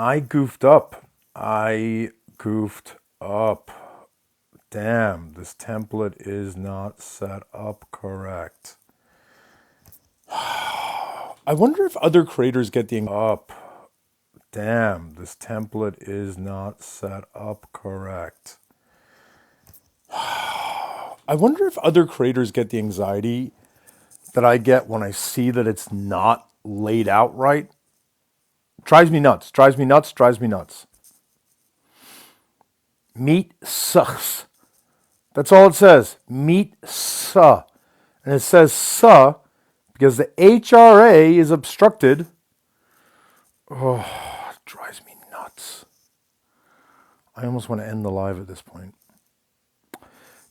I goofed up. I goofed up. Damn, this template is not set up correct. I wonder if other creators get the up. Damn, this template is not set up correct. I wonder if other creators get the anxiety that I get when I see that it's not laid out right. Drives me nuts, drives me nuts, drives me nuts. Meat sucks. That's all it says. Meat suh. And it says suh because the HRA is obstructed. Oh, it drives me nuts. I almost want to end the live at this point.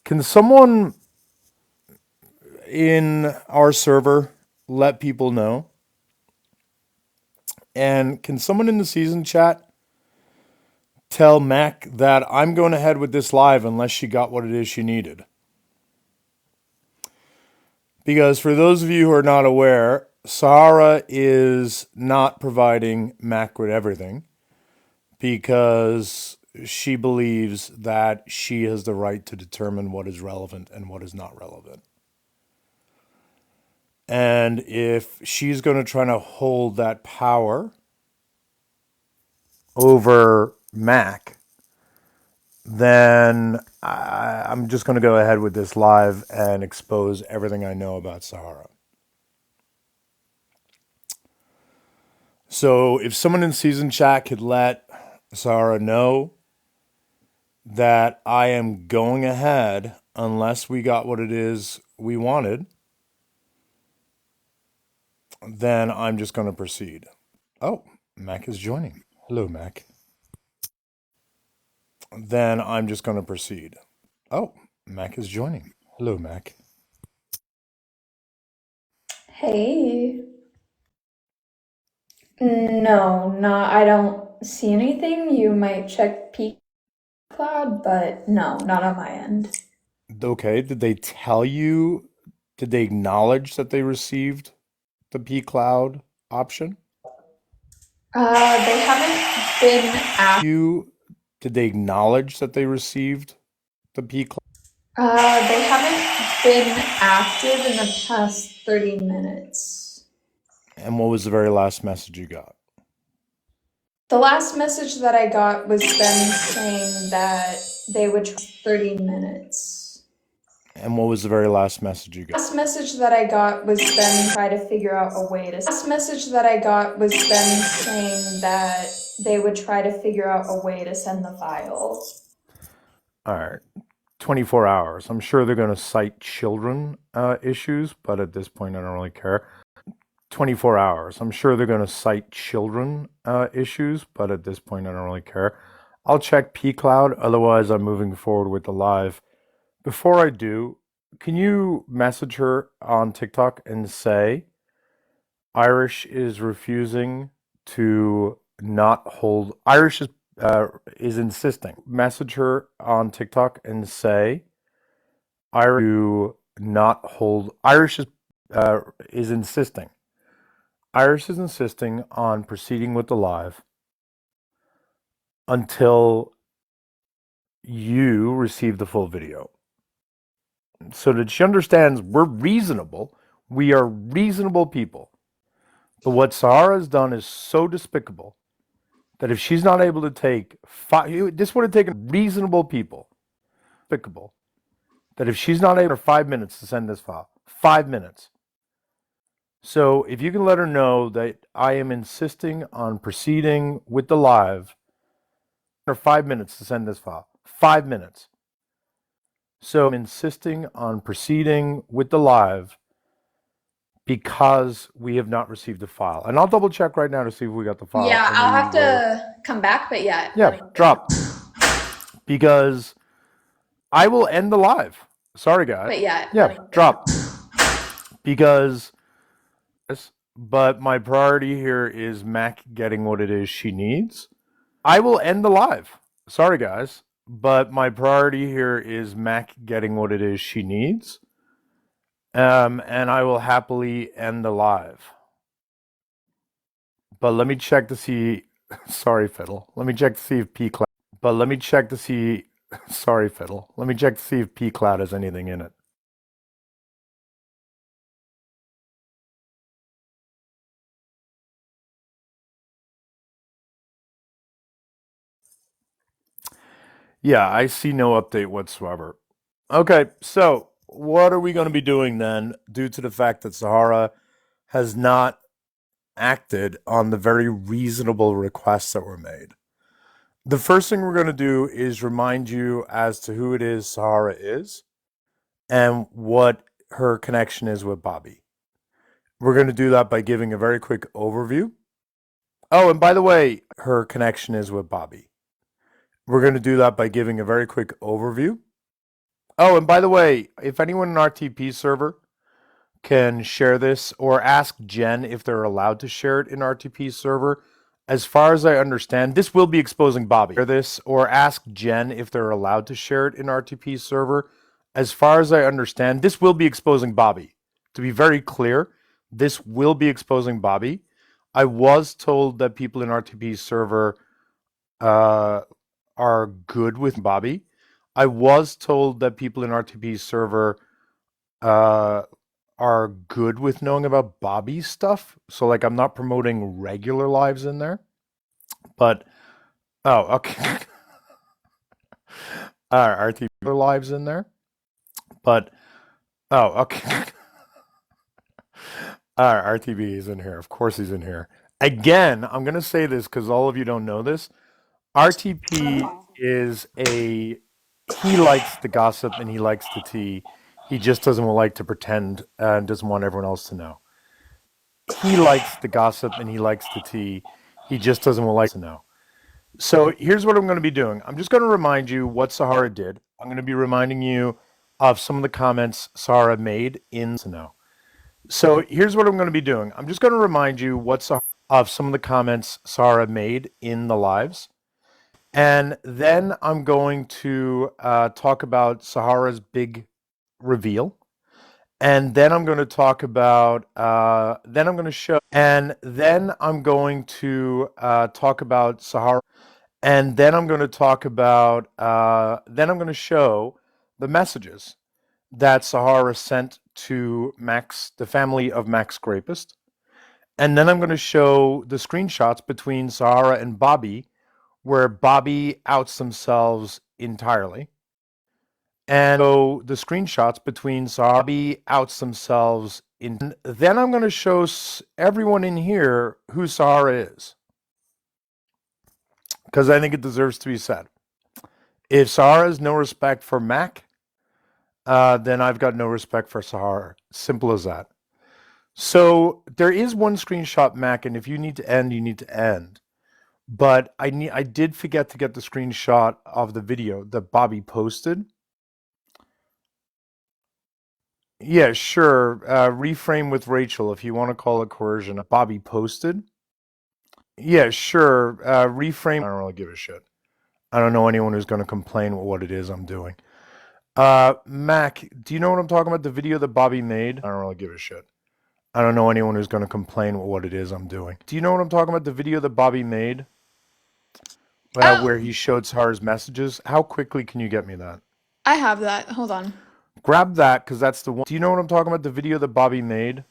Can someone in our server let people know? And can someone in the season chat tell Mac that I'm going ahead with this live unless she got what it is she needed? Because for those of you who are not aware, Sahara is not providing Mac with everything because she believes that she has the right to determine what is relevant and what is not relevant. And if she's going to try to hold that power over Mac, then I'm just going to go ahead with this live and expose everything I know about Sahara. So if someone in season chat could let Sahara know that I am going ahead unless we got what it is we wanted, then I'm just going to proceed. Oh, Mac is joining. Hello, Mac. Then I'm just going to proceed. Oh, Mac is joining. Hello, Mac. Hey. No, I don't see anything. You might check P Cloud, but no, not on my end. Okay, did they tell you? Did they acknowledge that they received the P Cloud option? They haven't been act. Did they acknowledge that they received the P Cloud? They haven't been active in the past 30 minutes. And what was the very last message you got? The last message that I got was them saying that they would try 30 minutes. And what was the very last message you got? Last message that I got was them try to figure out a way to. Last message that I got was them saying that they would try to figure out a way to send the file. All right. 24 hours. I'm sure they're going to cite children issues, but at this point, I don't really care. 24 hours. I'm sure they're going to cite children issues, but at this point, I don't really care. I'll check pCloud. Otherwise, I'm moving forward with the live. Before I do, can you message her on TikTok and say Irish is refusing to not hold? Irish is insisting. Message her on TikTok and say Irish to not hold. Irish is insisting. Irish is insisting on proceeding with the live until you receive the full video, so that she understands we're reasonable. We are reasonable people. But what Sahara has done is so despicable that if she's not able to take this would have taken reasonable people. Despicable that if she's not able, 5 minutes to send this file, 5 minutes. So if you can let her know that I am insisting on proceeding with the live, or 5 minutes to send this file, 5 minutes. So I'm insisting on proceeding with the live because we have not received the file. And I'll double check right now to see if we got the file. Yeah, I'll have to come back, but yeah. Yeah, drop. Because I will end the live. Sorry, guys. But yeah. Yeah, drop. Because, but my priority here is Mac getting what it is she needs. I will end the live. Sorry, guys. But my priority here is Mac getting what it is she needs. And I will happily end the live. But let me check to see Sorry, Fiddle. Let me check to see if P Cloud. But let me check to see. Sorry, Fiddle. Let me check to see if P Cloud has anything in it. Yeah, I see no update whatsoever. Okay, so what are we going to be doing then, due to the fact that Sahara has not acted on the very reasonable requests that were made? The first thing we're going to do is remind you as to who it is Sahara is and what her connection is with Bobby. We're going to do that by giving a very quick overview. Oh, and by the way, her connection is with Bobby. We're going to do that by giving a very quick overview. Oh, and by the way, if anyone in our TP server can share this or ask Jen if they're allowed to share it in RTP server. As far as I understand, this will be exposing Bobby. Share this or ask Jen if they're allowed to share it in RTP server. As far as I understand, this will be exposing Bobby. To be very clear, this will be exposing Bobby. I was told that people in RTP server are good with Bobby. I was told that people in RTP server uh, are good with knowing about Bobby's stuff. So like I'm not promoting regular lives in there. But oh, okay. RT lives in there. But oh, okay. RTB is in here. Of course he's in here. Again, I'm gonna say this because all of you don't know this. RTP is a he likes the gossip and he likes the tea. He just doesn't like to pretend and doesn't want everyone else to know. He likes the gossip and he likes the tea. He just doesn't like to know. So here's what I'm going to be doing. I'm just going to remind you what Sahara did. I'm going to be reminding you of some of the comments Sahara made in to know. So here's what I'm going to be doing. I'm just going to remind you what Sahara, of some of the comments Sahara made in the lives. And then I'm going to talk about Sahara's big reveal. And then I'm going to talk about, then I'm going to show, and then I'm going to talk about Sahara, and then I'm going to talk about, then I'm going to show the messages that Sahara sent to Max, the family of Max Grapist. And then I'm going to show the screenshots between Sahara and Bobby, where Bobby outs themselves entirely. And so the screenshots between Bobby outs themselves in. Then I'm going to show everyone in here who Sahara is, because I think it deserves to be said. If Sahara has no respect for Mac, then I've got no respect for Sahara. Simple as that. So there is one screenshot, Mac, and if you need to end, you need to end. But I did forget to get the screenshot of the video that Bobby posted. Yeah, sure. Reframe with Rachel if you want to call it coercion. Bobby posted. Yeah, sure. Reframe. I don't really give a shit. I don't know anyone who's going to complain with what it is I'm doing. Mac, do you know what I'm talking about? The video that Bobby made? I don't really give a shit. I don't know anyone who's going to complain with what it is I'm doing. Do you know what I'm talking about? The video that Bobby made? Where he showed Sahara's messages? How quickly can you get me that? I have that. Hold on. Grab that, because that's the one. Do you know what I'm talking about? The video that Bobby made?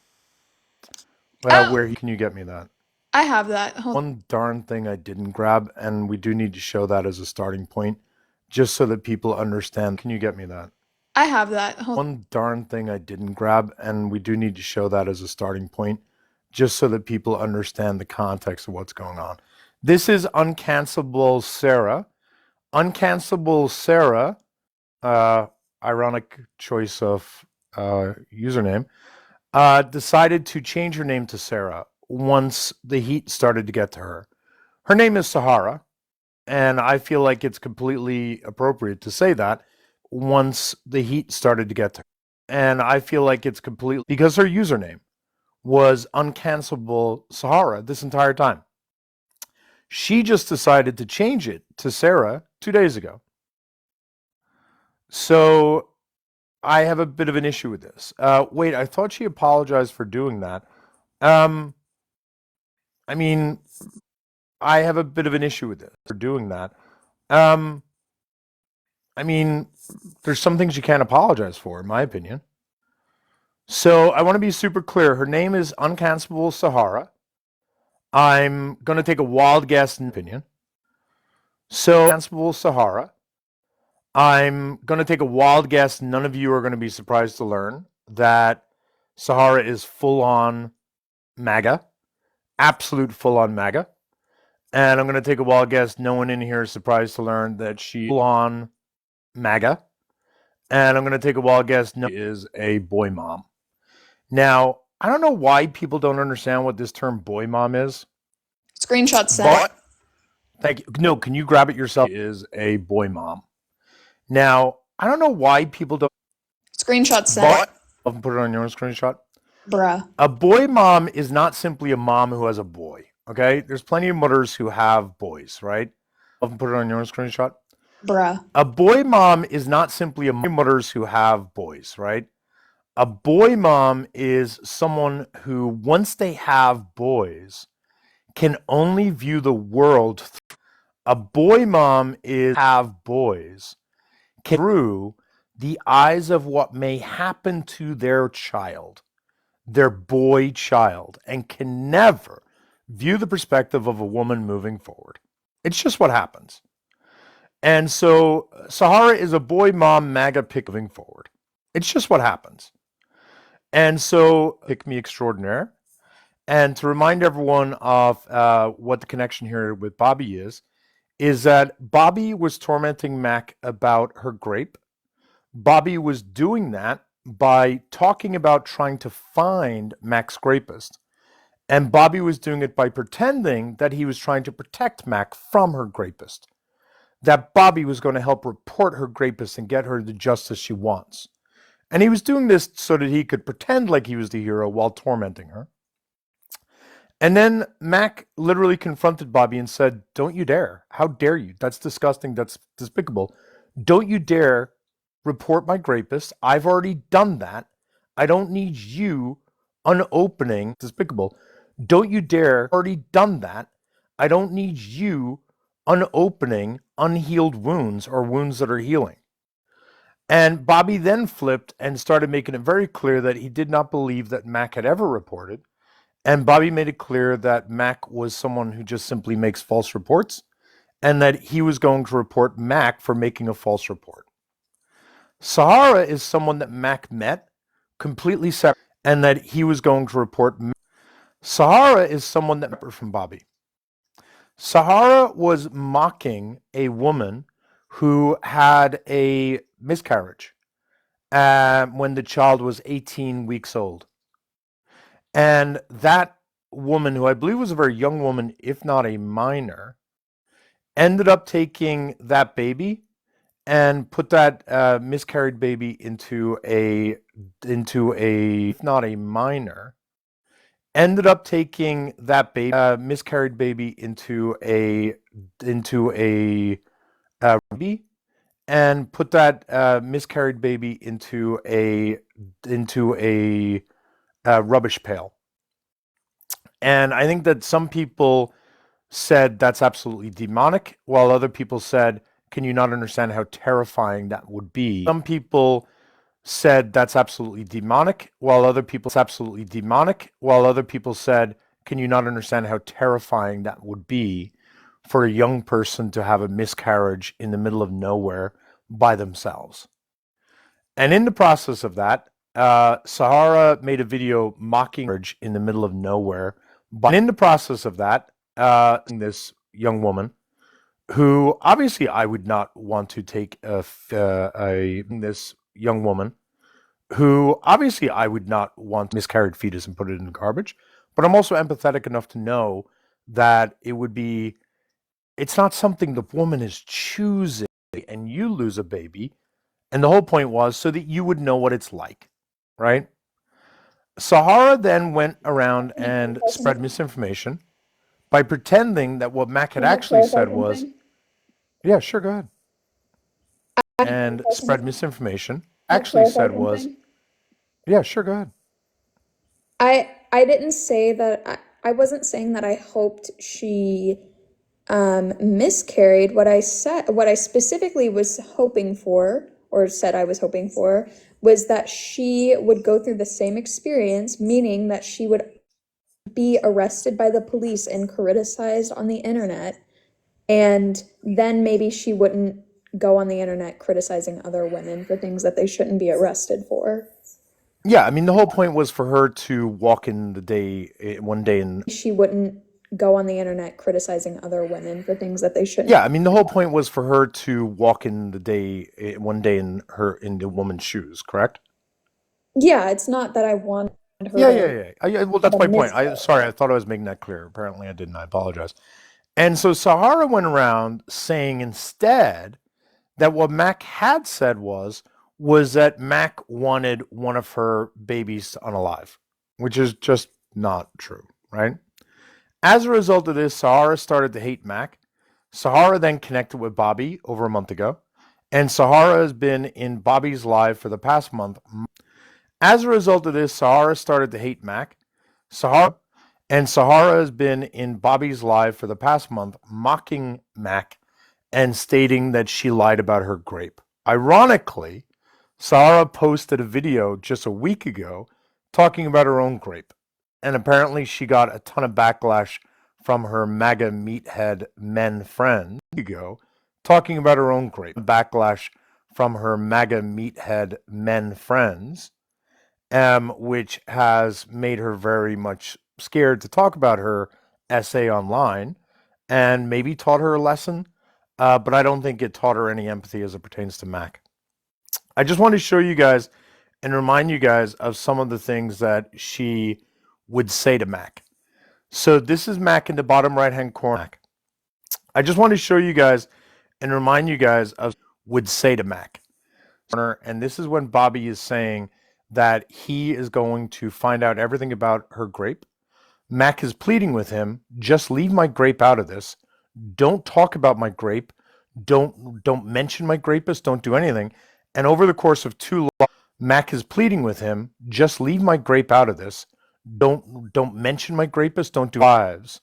Can you get me that? I have that. Hold One darn thing I didn't grab, and we do need to show that as a starting point, just so that people understand. Can you get me that? I have that. Hold One darn thing I didn't grab, and we do need to show that as a starting point, just so that people understand the context of what's going on. This is Uncancelable Sarah. Uncancelable Sarah, ironic choice of username, decided to change her name to Sarah once the heat started to get to her. Her name is Sahara, and I feel like it's completely appropriate to say that once the heat started to get to her. And I feel like it's completely because her username was Uncancelable Sahara this entire time. She just decided to change it to Sarah 2 days ago. So I have a bit of an issue with this. Wait, I thought she apologized for doing that. I mean, I have a bit of an issue with this for doing that. Um, I mean, there's some things you can't apologize for, in my opinion. So I want to be super clear. Her name is Uncancelable Sahara. I'm going to take a wild guess in opinion. So, Uncancelable Sahara. I'm going to take a wild guess. None of you are going to be surprised to learn that Sahara is full on MAGA, absolute full on MAGA. And I'm going to take a wild guess. No one in here is surprised to learn that she full on MAGA. And I'm going to take a wild guess. No, is a boy mom. Now, I don't know why people don't understand what this term boy mom is. Screenshot sent. Thank you. No, can you grab it yourself? Is a boy mom. Now, I don't know why people don't. Screenshot sent. Put it on your own screenshot. Bruh. A boy mom is not simply a mom who has a boy. Okay, there's plenty of mothers who have boys, right? Put it on your own screenshot. Bruh. A boy mom is not simply a mothers who have boys, right? A boy mom is someone who, once they have boys, can only view the world. A boy mom is have boys through the eyes of what may happen to their child, their boy child, and can never view the perspective of a woman moving forward. It's just what happens. And so Sahara is a boy mom MAGA pick moving forward. It's just what happens. And so pick me extraordinaire. And to remind everyone of what the connection here with Bobby is that Bobby was tormenting Mac about her grape. Bobby was doing that by talking about trying to find Mac's rapist. And Bobby was doing it by pretending that he was trying to protect Mac from her rapist. That Bobby was going to help report her rapist and get her the justice she wants. And he was doing this so that he could pretend like he was the hero while tormenting her. And then Mac literally confronted Bobby and said, "Don't you dare. How dare you? That's disgusting. That's despicable. Don't you dare report my rapist. I've already done that. I don't need you unopening. Despicable. Don't you dare. Already done that. I don't need you unopening unhealed wounds or wounds that are healing." And Bobby then flipped and started making it very clear that he did not believe that Mac had ever reported. And Bobby made it clear that Mac was someone who just simply makes false reports and that he was going to report Mac for making a false report. Sahara is someone that Mac met completely separate and that he was going to report. Sahara is someone that separate from Bobby. Sahara was mocking a woman who had a miscarriage when the child was 18 weeks old. And that woman, who I believe was a very young woman, if not a minor, ended up taking that baby and put that miscarried baby into a if not a minor, ended up taking that baby miscarried baby into a baby and put that miscarried baby into a rubbish pail. And I think that some people said that's absolutely demonic, while other people said, can you not understand how terrifying that would be? Some people said that's absolutely demonic, while other people said, can you not understand how terrifying that would be for a young person to have a miscarriage in the middle of nowhere by themselves? And in the process of that, Sahara made a video mocking marriage in the middle of nowhere. But in the process of that, this young woman, who obviously I would not want to take this young woman, who obviously I would not want miscarried fetus and put it in the garbage, but I'm also empathetic enough to know that it's not something the woman is choosing, and you lose a baby, and the whole point was so that you would know what it's like. Right? Sahara then went around and spread misinformation by pretending that what Mac had actually said was, yeah, sure, go ahead. And spread misinformation. Actually said was, yeah, sure, go ahead. I didn't say that. I wasn't saying that I hoped she miscarried, what I specifically was hoping for, or said I was hoping for, was that she would go through the same experience, meaning that she would be arrested by the police and criticized on the internet, and then maybe she wouldn't go on the internet criticizing other women for things that they shouldn't be arrested for. Yeah, I mean, the whole point was for her to walk in the day, one day in. She wouldn't go on the internet criticizing other women for things that they shouldn't. Yeah, I mean, the whole point was for her to walk in the day, one day in the woman's shoes, correct? Yeah, it's not that I want her Yeah, to yeah, yeah. Well, that's my point. miscarry. Sorry, I thought I was making that clear. Apparently, I didn't. I apologize. And so Sahara went around saying instead that what Mac had said was that Mac wanted one of her babies unalive, which is just not true, right? As a result of this, Sahara started to hate Mac. Sahara then connected with Bobby over a month ago, and Sahara has been in Bobby's life for the past month. As a result of this, Sahara started to hate Mac. Sahara has been in Bobby's live for the past month, mocking Mac and stating that she lied about her grape. Ironically, Sahara posted a video just a week ago talking about her own grape, and apparently she got a ton of backlash from her MAGA meathead men friends. Talking about her own grape, backlash from her MAGA meathead men friends, which has made her very much scared to talk about her essay online, and maybe taught her a lesson, but I don't think it taught her any empathy as it pertains to Mac. I just want to show you guys and remind you guys of some of the things that she would say to Mac. So this is Mac in the bottom right-hand corner. I just want to show you guys and remind you guys of would say to Mac. And this is when Bobby is saying that he is going to find out everything about her grape. Mac is pleading with him, just leave my grape out of this. Don't talk about my grape. Don't mention my grapist. Don't do anything. And over the course of Mac is pleading with him, just leave my grape out of this. Don't mention my grapist. Don't do lives.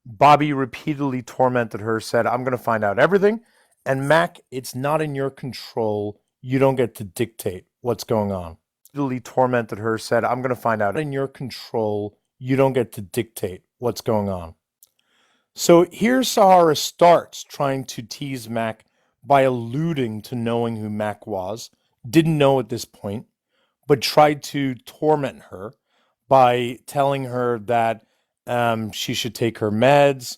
Bobby repeatedly tormented her, said, I'm going to find out everything. And Mac, it's not in your control. You don't get to dictate what's going on. Repeatedly tormented her, said, I'm going to find out in your control. You don't get to dictate what's going on. So here Sahara starts trying to tease Mac by alluding to knowing who Mac was. Didn't know at this point, but tried to torment her by telling her that she should take her meds,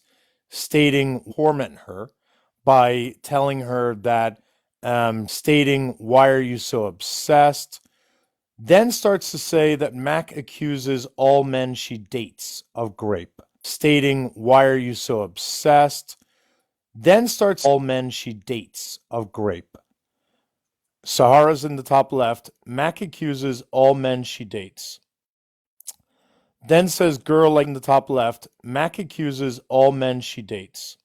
torment her by telling her that, stating, why are you so obsessed? Then starts to say that Mac accuses all men she dates of grape, stating, why are you so obsessed? Then starts all men she dates of grape. Sahara's in the top left. Mac accuses all men she dates. Then says girl like in the top left. Mac accuses all men she dates.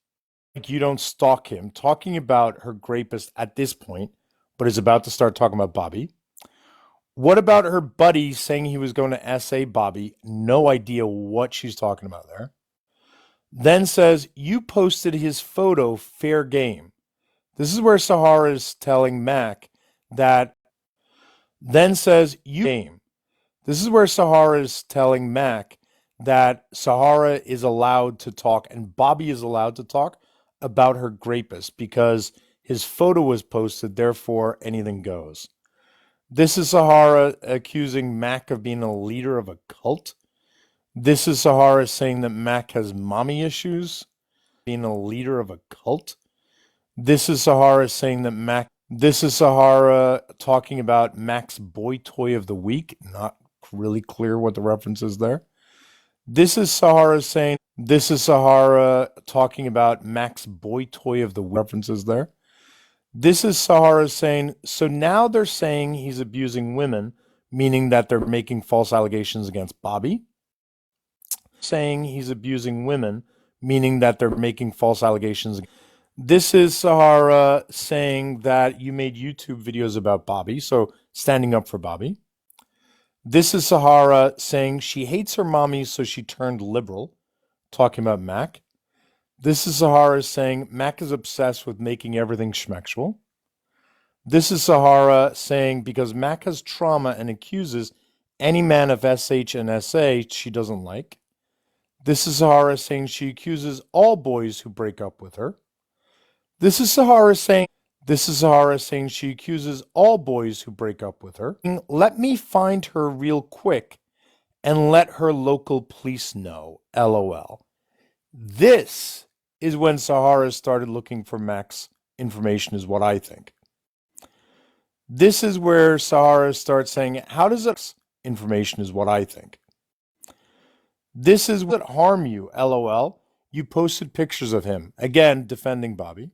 Like you don't stalk him. Talking about her grapist at this point, but is about to start talking about Bobby. What about her buddy saying he was going to essay Bobby? No idea what she's talking about there. Then says, you posted his photo, fair game. This is where Sahara is telling Mac that. Then says, you game. This is where Sahara is telling Mac that Sahara is allowed to talk and Bobby is allowed to talk about her grapist because his photo was posted, therefore anything goes. This is Sahara accusing Mac of being a leader of a cult. This is Sahara saying that Mac has mommy issues, being a leader of a cult. This is Sahara saying that this is Sahara talking about Mac's boy toy of the week. Not really clear what the reference is there. This is Sahara talking about Mac's boy toy of the week. References there. This is Sahara saying, so now they're saying he's abusing women, meaning that they're making false allegations against Bobby. Saying he's abusing women, meaning that they're making false allegations. This is Sahara saying that you made YouTube videos about Bobby, so standing up for Bobby. This is Sahara saying she hates her mommy, so she turned liberal, talking about Mac. This is Sahara saying Mac is obsessed with making everything schmexual. This is Sahara saying because Mac has trauma and accuses any man of SH and SA she doesn't like. This is Sahara saying she accuses all boys who break up with her. This is Sahara saying she accuses all boys who break up with her. Let me find her real quick and let her local police know. LOL. This is when Sahara started looking for Mac's information, is what I think. This is where Sahara starts saying, how does it information is what I think. This is what harm you, LOL. You posted pictures of him. Again, defending Bobby.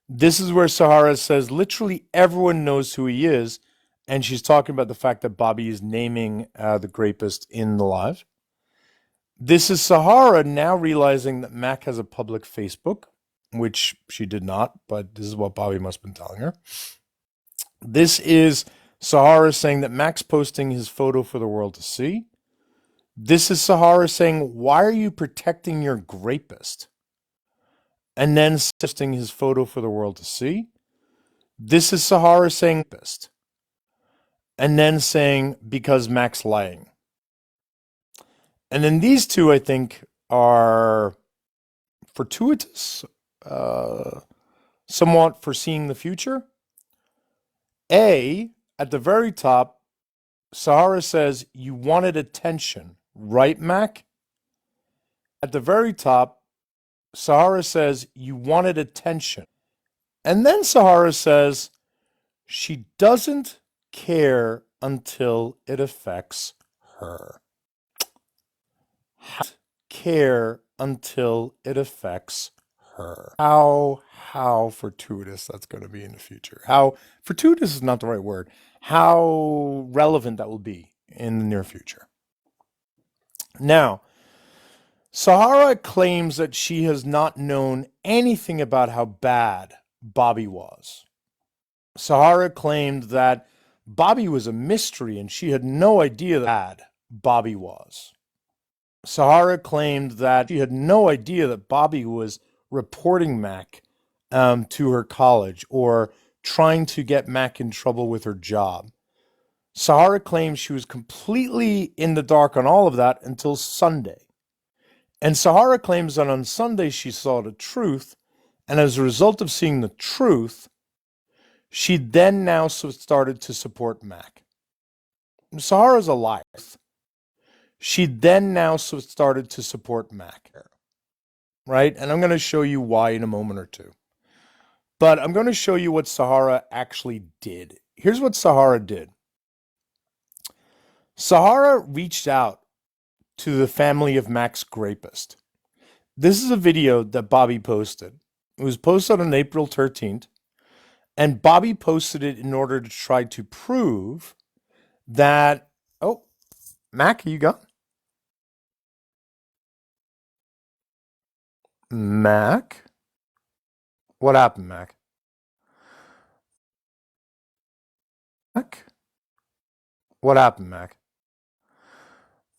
This is where Sahara says literally everyone knows who he is, and she's talking about the fact that Bobby is naming the rapist in the live. This is Sahara now realizing that Mac has a public Facebook, which she did not, but this is what Bobby must have been telling her. This is Sahara saying that Mac's posting his photo for the world to see. This is Sahara saying, why are you protecting your rapist? And then posting his photo for the world to see. This is Sahara saying, rapist. And then saying, because Mac's lying. And then these two, I think, are fortuitous, somewhat foreseeing the future. At the very top, Sahara says, you wanted attention, right, Mac? At the very top, Sahara says, you wanted attention. And then Sahara says, she doesn't care until it affects her. Care until it affects her. How fortuitous that's going to be in the future. How fortuitous is not the right word. How relevant that will be in the near future. Now, Sahara claims that she has not known anything about how bad Bobby was. Sahara claimed that Bobby was a mystery and she had no idea how bad Bobby was. Sahara claimed that she had no idea that Bobby was reporting Mac to her college or trying to get Mac in trouble with her job. Sahara claims she was completely in the dark on all of that until Sunday. And Sahara claims that on Sunday she saw the truth, and as a result of seeing the truth, she then now started to support Mac. Sahara's a liar. She then now started to support Mac, right? And I'm going to show you why in a moment or two. But I'm going to show you what Sahara actually did. Here's what Sahara did. Sahara reached out to the family of Mac's rapist. This is a video that Bobby posted. It was posted on April 13th, and Bobby posted it in order to try to prove that, oh, Mac, are you gone? Mac? What happened, Mac? Mac? What happened, Mac?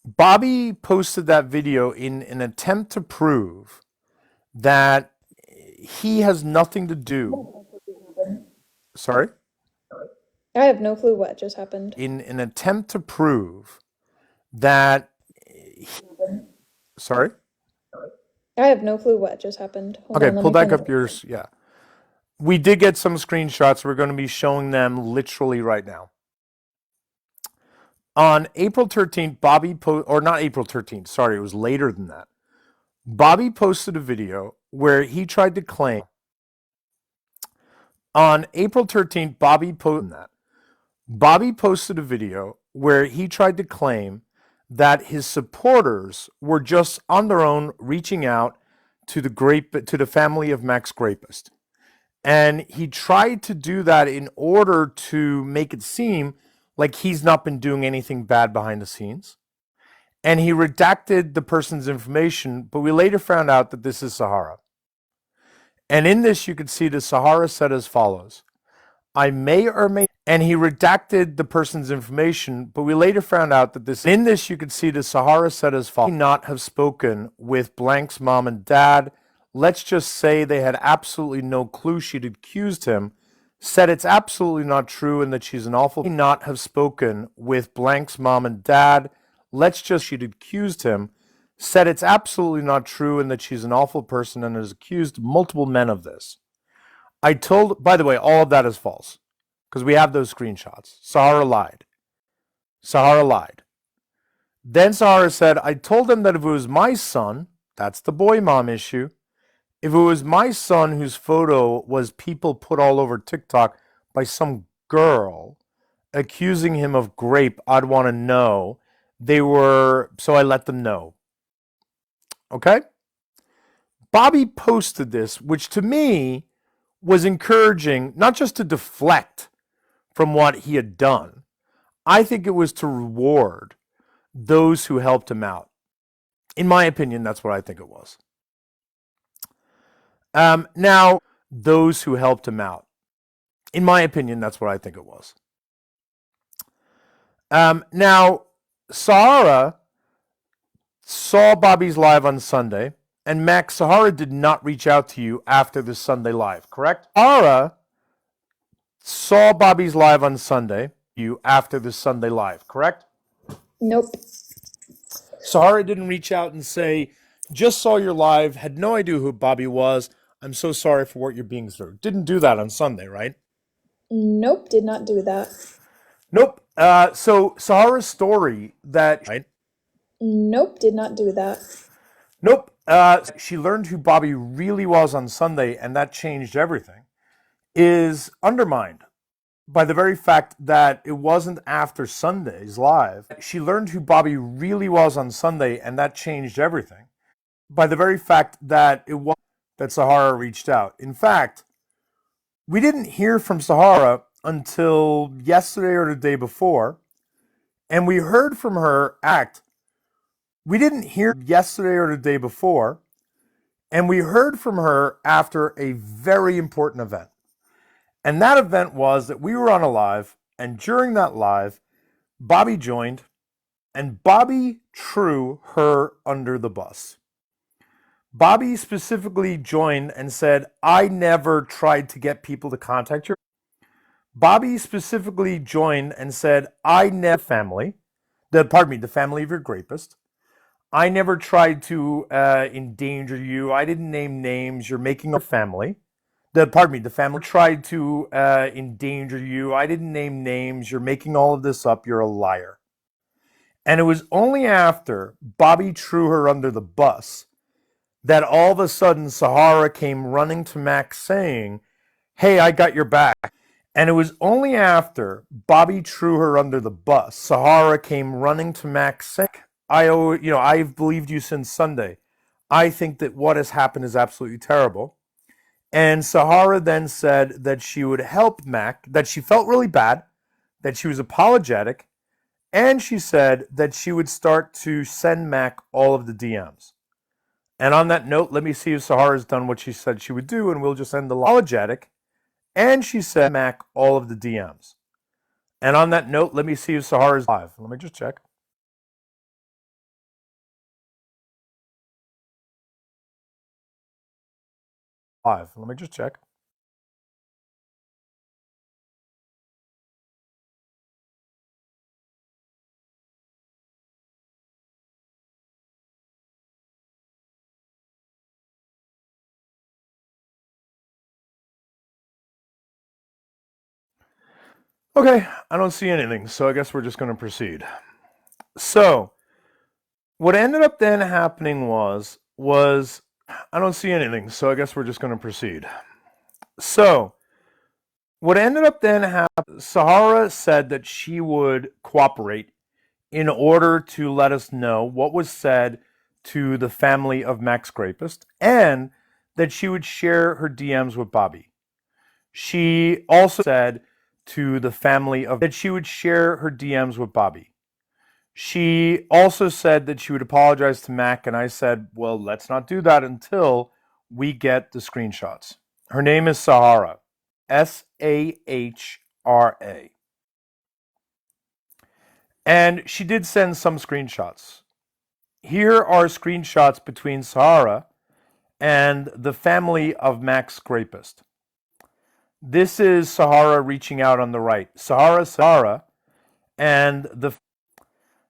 Bobby posted that video in an attempt to prove that he has nothing to do. Sorry? I have no clue what just happened. In an attempt to prove that sorry? I have no clue what just happened. Hold Okay, on, let pull me back find up yours. Yeah. We did get some screenshots. We're going to be showing them literally right now. On April 13th, Bobby or not April 13th, sorry, it was later than that. Bobby posted a video where he tried to claim. On April 13th, Bobby posted a video where he tried to claim that his supporters were just on their own reaching out to the family of Mac's rapist. And he tried to do that in order to make it seem like he's not been doing anything bad behind the scenes. And he redacted the person's information, but we later found out that this is Sahara. And in this, you can see the Sahara said as follows. I may or may, and he redacted the person's information, but we later found out that this, in this, you can see the Sahara said as follows. Not have spoken with blank's mom and dad, let's just say they had absolutely no clue she'd accused him, said it's absolutely not true and that she's an awful not have spoken with blank's mom and dad. Let's just she'd accused him, said it's absolutely not true and that she's an awful person and has accused multiple men of this. I told, by the way, all of that is false because we have those screenshots. Sahara lied. Sahara lied. Then Sahara said, I told him that if it was my son, that's the boy mom issue. If it was my son whose photo was people put all over TikTok by some girl accusing him of grape, I'd want to know. So I let them know. Okay? Bobby posted this, which to me was encouraging, not just to deflect from what he had done. I think it was to reward those who helped him out. In my opinion, that's what I think it was. Now, those who helped him out. In my opinion, that's what I think it was. Now, Sahara saw Bobby's live on Sunday, and Max, Sahara did not reach out to you after the Sunday live, correct? Sahara saw Bobby's live on Sunday, you after the Sunday live, correct? Nope. Sahara didn't reach out and say, just saw your live, had no idea who Bobby was. I'm so sorry for what you're being through. Didn't do that on Sunday, right? Nope, did not do that. Nope. So Sahara's story that... Right? Nope, did not do that. Nope. She learned who Bobby really was on Sunday, and that changed everything, is undermined by the very fact that it wasn't after Sunday's live. She learned who Bobby really was on Sunday, and that changed everything. By the very fact that it was that Sahara reached out. In fact, we didn't hear from Sahara until yesterday or the day before, and we heard from her We didn't hear yesterday or the day before, and we heard from her after a very important event. And that event was that we were on a live, and during that live, Bobby joined, and Bobby threw her under the bus. Bobby specifically joined and said, I never tried to get people to contact you. Bobby specifically joined and said, I never the family of your rapist. I never tried to endanger you. I didn't name names. You're making a family. The family tried to endanger you. I didn't name names. You're making all of this up. You're a liar. And it was only after Bobby threw her under the bus that all of a sudden Sahara came running to Max saying, hey, I got your back. And it was only after Bobby threw her under the bus, Sahara came running to Max saying, I've believed you since Sunday. I think that what has happened is absolutely terrible. And Sahara then said that she would help Mac, that she felt really bad, that she was apologetic, and she said that she would start to send Mac all of the DMs. And on that note, let me see if Sahara's done what she said she would do, and we'll just end the apologetic. And she said Mac all of the DMs. And on that note, let me see if Sahara's live. Let me just check. Live. Let me just check. Okay, I don't see anything, so I guess we're just going to proceed. So, what ended up then happening was I don't see anything, so I guess we're just going to proceed. So, what ended up then happening, Sahara said that she would cooperate in order to let us know what was said to the family of Max Grapist, and that she would share her DMs with Bobby. She also said to the family of that she would share her DMs with Bobby. She also said that she would apologize to Mac, and I said, well, let's not do that until we get the screenshots. Her name is Sahara. Sahra. And she did send some screenshots. Here are screenshots between Sahara and the family of Max Grapist. This is Sahara reaching out on the right. Sahara, and the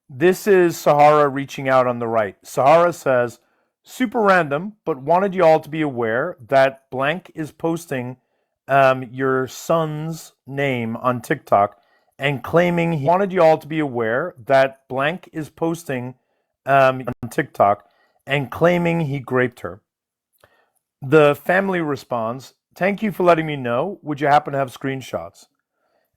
this is Sahara reaching out on the right. Sahara says, super random, but wanted you all to be aware that blank is posting your son's name on TikTok and claiming he wanted you all to be aware that blank is posting on TikTok and claiming he raped her. The family responds, thank you for letting me know. Would you happen to have screenshots?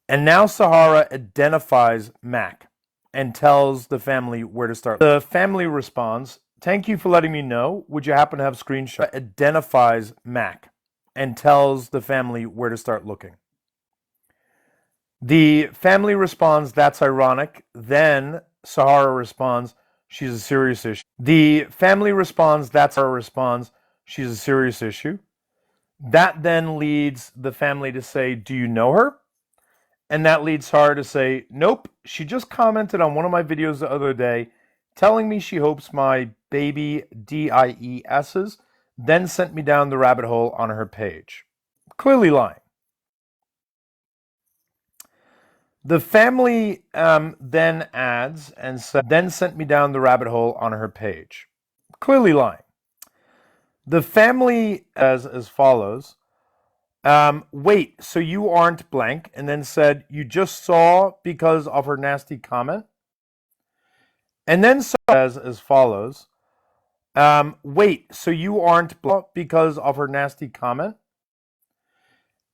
And now Sahara identifies Mac and tells the family where to start. The family responds, thank you for letting me know. Would you happen to have screenshots? Identifies Mac and tells the family where to start looking. The family responds, that's ironic. Then Sahara responds, she's a serious issue. The family responds, she's a serious issue. That then leads the family to say, do you know her? And that leads Sahara to say, nope, she just commented on one of my videos the other day telling me she hopes my baby DIESs, then sent me down the rabbit hole on her page. Clearly lying. The family then adds and said, then sent me down the rabbit hole on her page. Clearly lying. The family says as follows, wait, so you aren't blank, and then said, you just saw because of her nasty comment? And then says as follows, wait, so you aren't blank because of her nasty comment?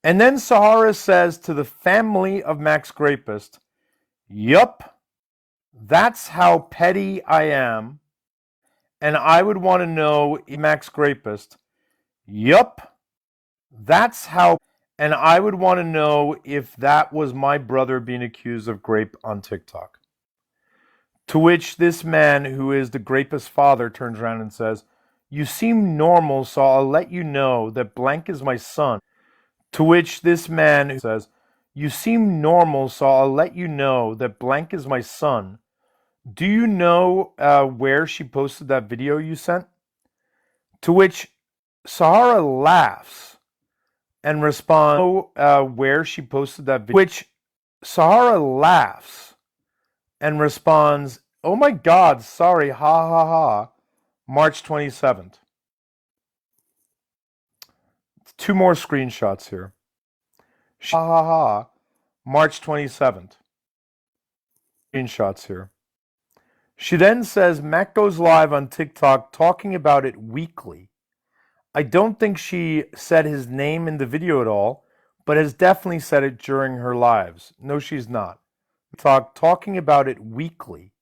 And then Sahara says to the family of Max Grapist, yup, that's how petty I am, and I would want to know if Max Grapist, yup, that's how, and I would want to know if that was my brother being accused of grape on TikTok. To which this man, who is the grapist's father, turns around and says, you seem normal, so I'll let you know that blank is my son. To which this man says, you seem normal, so I'll let you know that blank is my son. Do you know where she posted that video you sent? To which Sahara laughs and responds, where she posted that video. Which Sahara laughs and responds, oh my God, sorry, ha ha ha, March 27th. Two more screenshots here. Ha ha ha, March 27th. Screenshots here. She then says Mac goes live on TikTok talking about it weekly. I don't think she said his name in the video at all, but has definitely said it during her lives. No, she's not. Talking about it weekly.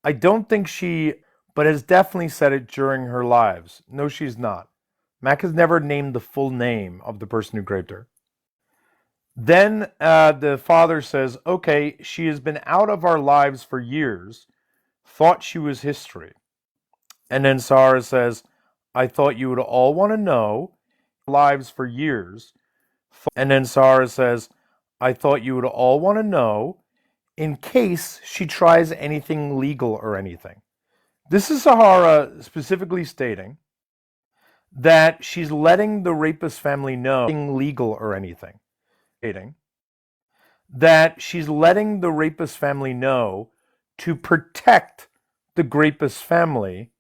I don't think she, but has definitely said it during her lives. No, she's not. Mac has never named the full name of the person who raped her. Then the father says, okay, she has been out of our lives for years, thought she was history. And then Sahara says, I thought you would all want to know, lives for years. And then Sahara says, I thought you would all want to know in case she tries anything legal or anything. This is Sahara specifically stating that she's letting the rapist family know legal or anything. That she's letting the rapist family know to protect the rapist family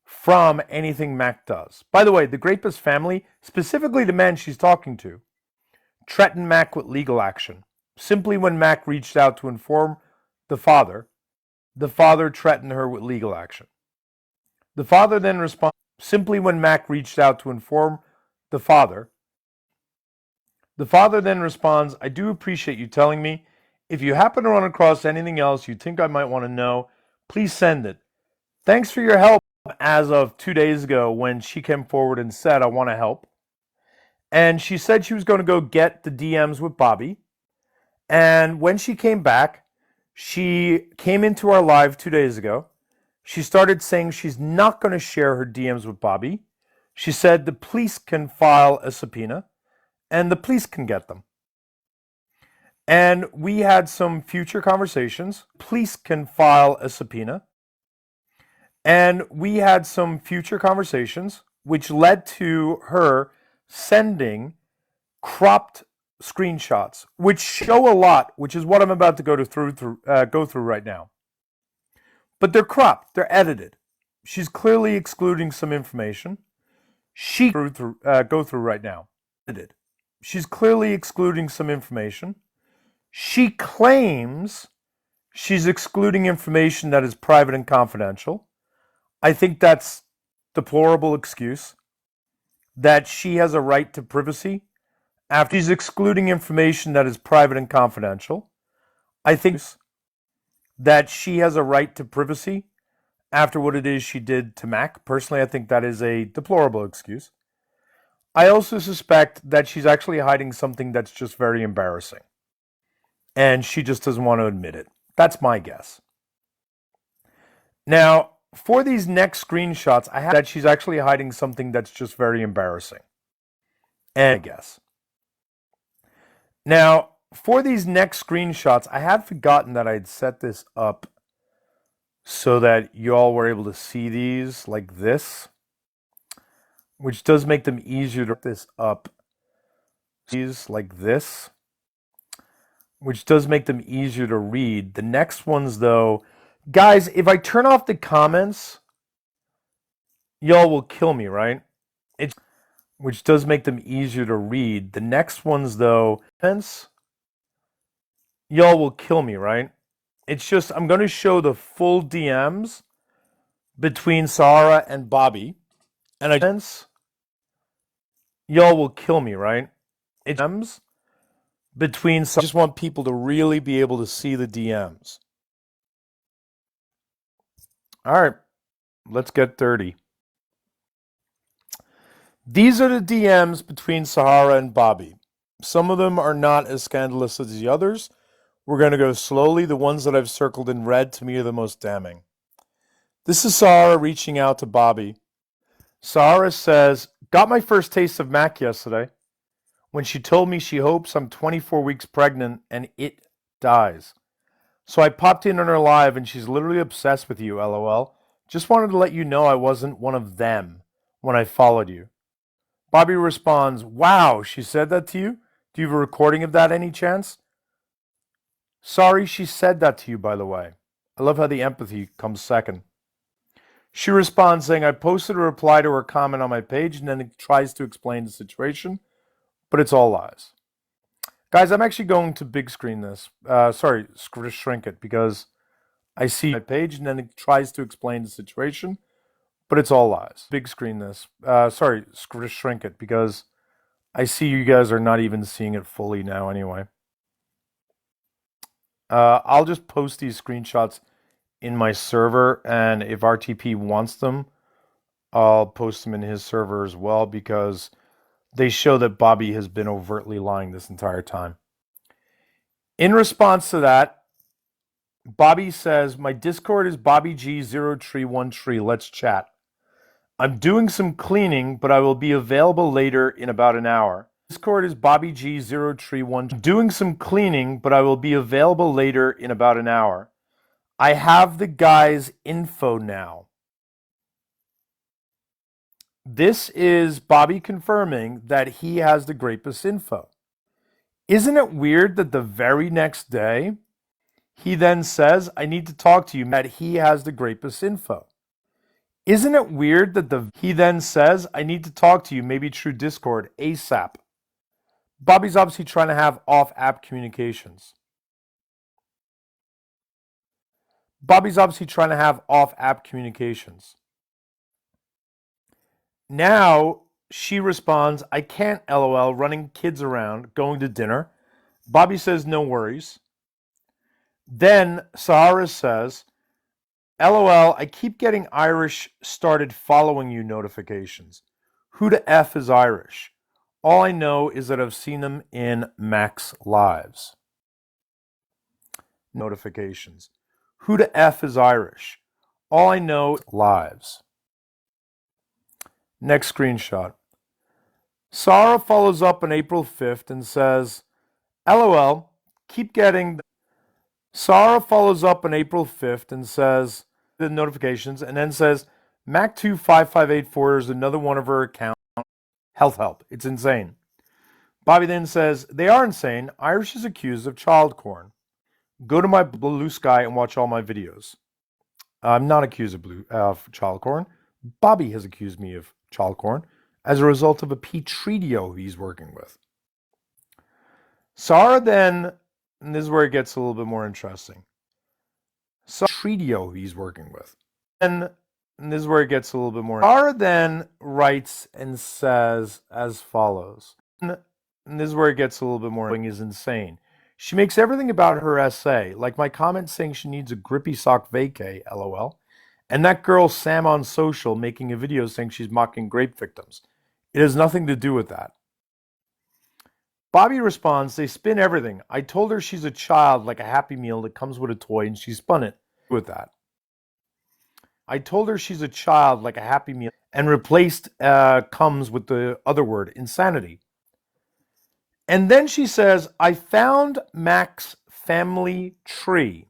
from anything Mac does. By the way, the rapist family, specifically the man she's talking to, threatened Mac with legal action. Simply when Mac reached out to inform the father threatened her with legal action. The father then responded, simply when Mac reached out to inform the father then responds, I do appreciate you telling me. If you happen to run across anything else you think I might want to know, please send it. Thanks for your help as of 2 days ago when she came forward and said, I want to help. And she said she was going to go get the DMs with Bobby. And when she came back, she came into our live 2 days ago. She started saying she's not going to share her DMs with Bobby. She said the police can file a subpoena and the police can get them. And we had some future conversations. Police can file a subpoena. And we had some future conversations which led to her sending cropped screenshots, which show a lot, which is what I'm about to go through right now. But they're cropped, they're edited. She's clearly excluding some information. Go through right now. Edited. She's clearly excluding some information. She claims she's excluding information that is private and confidential. I think that's deplorable excuse. That she has a right to privacy after she's excluding information that is private and confidential. I think that she has a right to privacy after what it is she did to Mac. Personally, I think that is a deplorable excuse. I also suspect that she's actually hiding something that's just very embarrassing. And she just doesn't want to admit it. That's my guess. Now, for these next screenshots, I have that she's actually hiding something that's just very embarrassing. And I guess. Now, for these next screenshots, I had forgotten that I had set this up so that you all were able to see these like this, which does make them easier to put this up. These like this, which does make them easier to read. The next ones, though, guys, if I turn off the comments, y'all will kill me, right? Which does make them easier to read. The next ones, though, y'all will kill me, right? It's just, I'm going to show the full DMs between Sahara and Bobby. And y'all will kill me, right? It's DMs between, I just want people to really be able to see the DMs. All right, let's get dirty. These are the DMs between Sahara and Bobby. Some of them are not as scandalous as the others. We're going to go slowly. The ones that I've circled in red, to me, are the most damning. This is Sahara reaching out to Bobby. Sahara says, got my first taste of Mac yesterday when she told me she hopes I'm 24 weeks pregnant and it dies. So I popped in on her live and she's literally obsessed with you, LOL. Just wanted to let you know I wasn't one of them when I followed you. Bobby responds, wow, she said that to you? Do you have a recording of that any chance? Sorry she said that to you, by the way. I love how the empathy comes second. She responds saying, I posted a reply to her comment on my page and then it tries to explain the situation, but it's all lies. Guys, I'm actually going to big screen this. Shrink it because I see my page and then it tries to explain the situation, but it's all lies. Big screen this. Shrink it because I see you guys are not even seeing it fully now anyway. I'll just post these screenshots in my server, and if RTP wants them, I'll post them in his server as well because they show that Bobby has been overtly lying this entire time. In response to that, Bobby says, my Discord is BobbyG0313. Let's chat. I'm doing some cleaning, but I will be available later in about an hour. Discord is BobbyG0313. Doing some cleaning, but I will be available later in about an hour. I have the guy's info now. This is Bobby confirming that he has the Grapus info. Isn't it weird that the very next day, he then says, I need to talk to you, that he has the Grapus info. Isn't it weird that he then says, I need to talk to you, maybe through Discord, ASAP. Bobby's obviously trying to have off-app communications. Now, she responds, I can't, LOL, running kids around, going to dinner. Bobby says, no worries. Then Sahara says, LOL, I keep getting Irish started following you notifications. Who the F is Irish? All I know is that I've seen them in Mac's lives. Notifications. Who the F is Irish? All I know is lives. Next screenshot. Sarah follows up on April 5th and says, LOL, keep getting... Sarah follows up on April 5th and says the notifications and then says, Mac25584 is another one of her accounts. Health help. It's insane. Bobby then says, they are insane. Irish is accused of child porn. Go to my Blue Sky and watch all my videos. I'm not accused of child porn. Bobby has accused me of child porn as a result of a Petritio he's working with. Sahara then, and this is where it gets a little bit more interesting. Petritio he's working with. And this is where it gets a little bit more. Sahara then writes and says as follows. And this is where it gets a little bit more. Is insane. She makes everything about her essay, like my comment saying she needs a grippy sock vacay, lol. And that girl Sam on social making a video saying she's mocking grape victims. It has nothing to do with that. Bobby responds, they spin everything. I told her she's a child like a Happy Meal that comes with a toy and she spun it with that. I told her she's a child like a Happy Meal and replaced comes with the other word, insanity. And then she says, I found Mac's family tree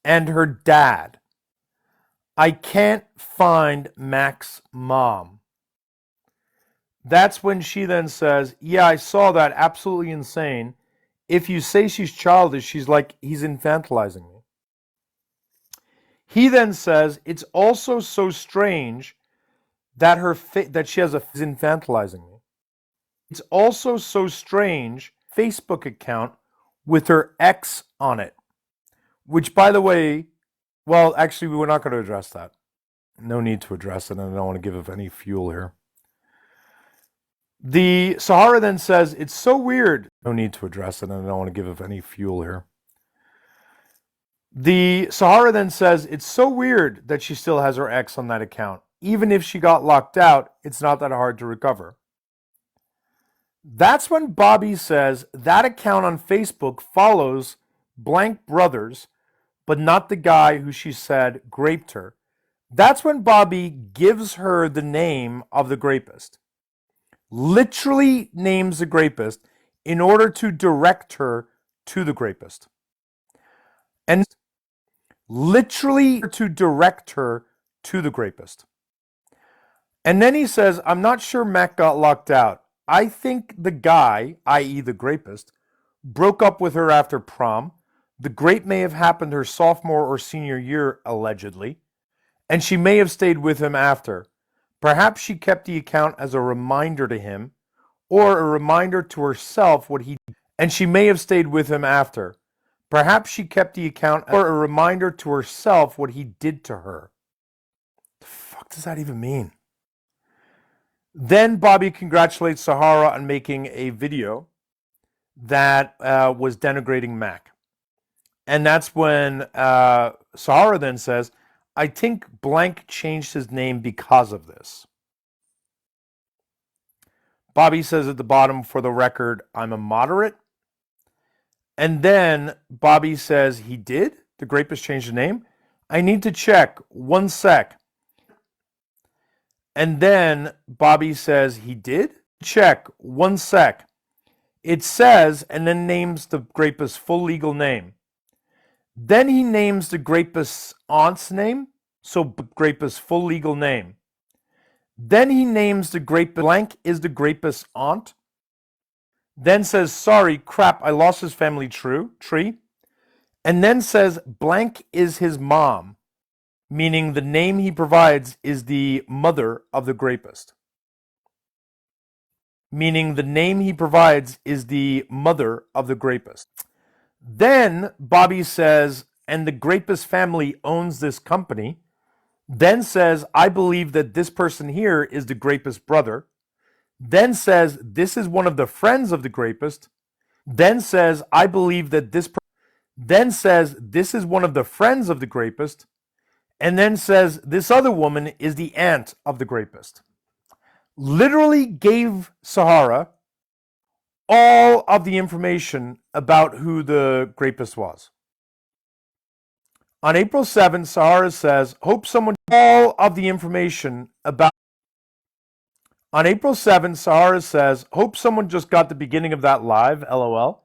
and her dad. I can't find Mac's mom. That's when she then says, yeah, I saw that. Absolutely insane. If you say she's childish, she's like, he's infantilizing me. He then says, it's also so strange that that she has is infantilizing me. It's also so strange, Facebook account with her ex on it. Which, by the way, well, actually, we're not going to address that. No need to address it, and I don't want to give any fuel here. The Sahara then says, it's so weird. No need to address it, and I don't want to give any fuel here. The Sahara then says, it's so weird that she still has her ex on that account. Even if she got locked out, it's not that hard to recover. That's when Bobby says that account on Facebook follows blank brothers, but not the guy who she said raped her. That's when Bobby gives her the name of the rapist. Literally names the rapist in order to direct her to the rapist. And literally to direct her to the rapist. And then he says, I'm not sure Mac got locked out. I think the guy, i.e. the rapist, broke up with her after prom. The rape may have happened her sophomore or senior year, allegedly. And she may have stayed with him after. Perhaps she kept the account as a reminder to him, or a reminder to herself what he did. And she may have stayed with him after. Perhaps she kept the account or a reminder to herself what he did to her. The fuck does that even mean? Then Bobby congratulates Sahara on making a video that was denigrating Mac. And that's when Sahara then says, I think blank changed his name because of this. Bobby says at the bottom, for the record, I'm a moderate. And then Bobby says, he did? The rapist changed the name? I need to check. 1 sec. And then Bobby says, he did? Check. 1 sec. It says, and then names the rapist's full legal name. Then he names the rapist's aunt's name, so rapist's full legal name. Then he names the rapist, blank is the rapist's aunt. Then says, sorry, crap, I lost his family tree. And then says, blank is his mom, meaning the name he provides is the mother of the rapist. Meaning the name he provides is the mother of the rapist. Then Bobby says, and the rapist family owns this company. Then says, I believe that this person here is the rapist's brother. Then says, this is one of the friends of the rapist. Then says, I believe that then says, this is one of the friends of the rapist. And then says, this other woman is the aunt of the rapist. Literally gave Sahara all of the information about who the rapist was. On April 7th, Sahara says, hope someone all of the information about. On April 7th, Sahara says, hope someone just got the beginning of that live, lol.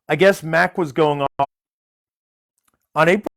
I guess Mac was going on. On April